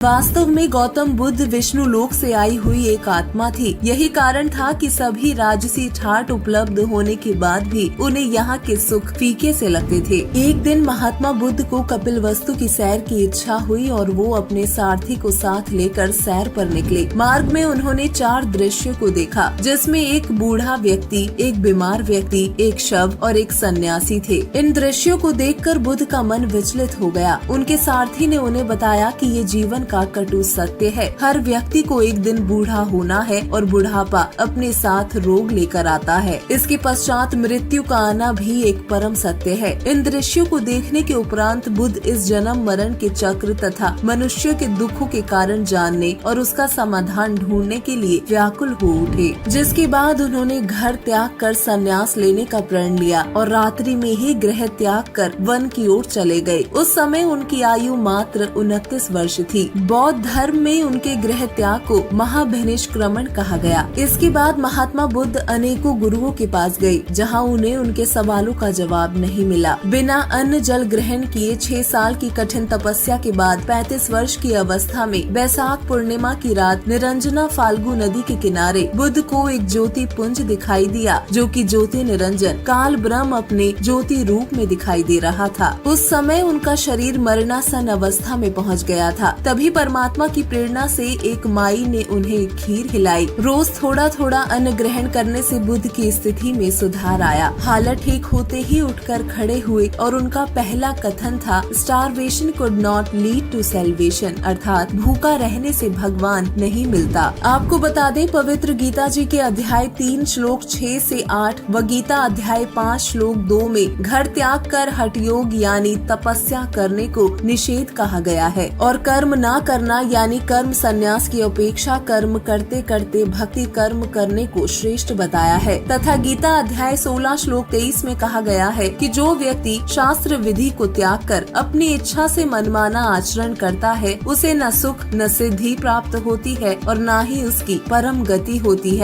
वास्तव में गौतम बुद्ध विष्णु लोक से आई हुई एक आत्मा थी। यही कारण था कि सभी राजसी ठाट उपलब्ध होने के बाद भी उन्हें यहाँ के सुख फीके से लगते थे। एक दिन महात्मा बुद्ध को कपिलवस्तु की सैर की इच्छा हुई और वो अपने सारथी को साथ लेकर सैर पर निकले। मार्ग में उन्होंने 4 दृश्यों को देखा, जिसमें एक बूढ़ा व्यक्ति, एक बीमार व्यक्ति, एक शव और एक सन्यासी थे। इन दृश्यों को देखकर बुद्ध का मन विचलित हो गया। उनके सारथी ने उन्हें बताया कि ये जीवन का कटु सत्य है। हर व्यक्ति को एक दिन बूढ़ा होना है और बुढ़ापा अपने साथ रोग लेकर आता है। इसके पश्चात मृत्यु का आना भी एक परम सत्य है। इन दृश्यों को देखने के उपरांत बुद्ध इस जन्म मरण के चक्र तथा मनुष्य के दुखों के कारण जानने और उसका समाधान ढूंढने के लिए व्याकुल हो उठे, जिसके बाद उन्होंने घर त्याग कर संन्यास लेने का प्रण लिया और रात्रि में ही गृह त्याग कर वन की ओर चले गए। उस समय उनकी आयु मात्र 29 वर्ष थी। बौद्ध धर्म में उनके गृह त्याग को महाभिनिष्क्रमण कहा गया। इसके बाद महात्मा बुद्ध अनेकों गुरुओं के पास गए, जहां उन्हें उनके सवालों का जवाब नहीं मिला। बिना अन्न जल ग्रहण किए 6 साल की कठिन तपस्या के बाद 35 वर्ष की अवस्था में वैशाख पूर्णिमा की रात निरंजना फाल्गु नदी के किनारे बुद्ध को एक ज्योति पुंज दिखाई दिया, जो कि ज्योति निरंजन काल ब्रह्म अपने ज्योति रूप में दिखाई दे रहा था। उस समय उनका शरीर मरणासन अवस्था में पहुंच गया था। तभी परमात्मा की प्रेरणा से एक माई ने उन्हें खीर खिलाई। रोज थोड़ा थोड़ा अन्न ग्रहण करने से बुद्ध की स्थिति में सुधार आया। हालत ठीक होते ही उठकर खड़े हुए और उनका पहला कथन था, starvation could not lead to salvation, अर्थात भूखा रहने से भगवान नहीं मिलता। आपको बता दें, पवित्र गीता जी के अध्याय 3 श्लोक 6 से 8 व गीता अध्याय 5 श्लोक 2 में घर त्याग कर हठ योग यानी तपस्या करने को निषेध कहा गया है और कर्म ना करना यानी कर्म संन्यास की अपेक्षा कर्म करते करते भक्ति कर्म करने को श्रेष्ठ बताया है। तथा गीता अध्याय 16 श्लोक 23 में कहा गया है कि जो व्यक्ति शास्त्र विधि को त्याग कर अपनी इच्छा से मनमाना आचरण करता है, उसे न सुख न सिद्धि प्राप्त होती है और न ही उसकी परम गति होती है।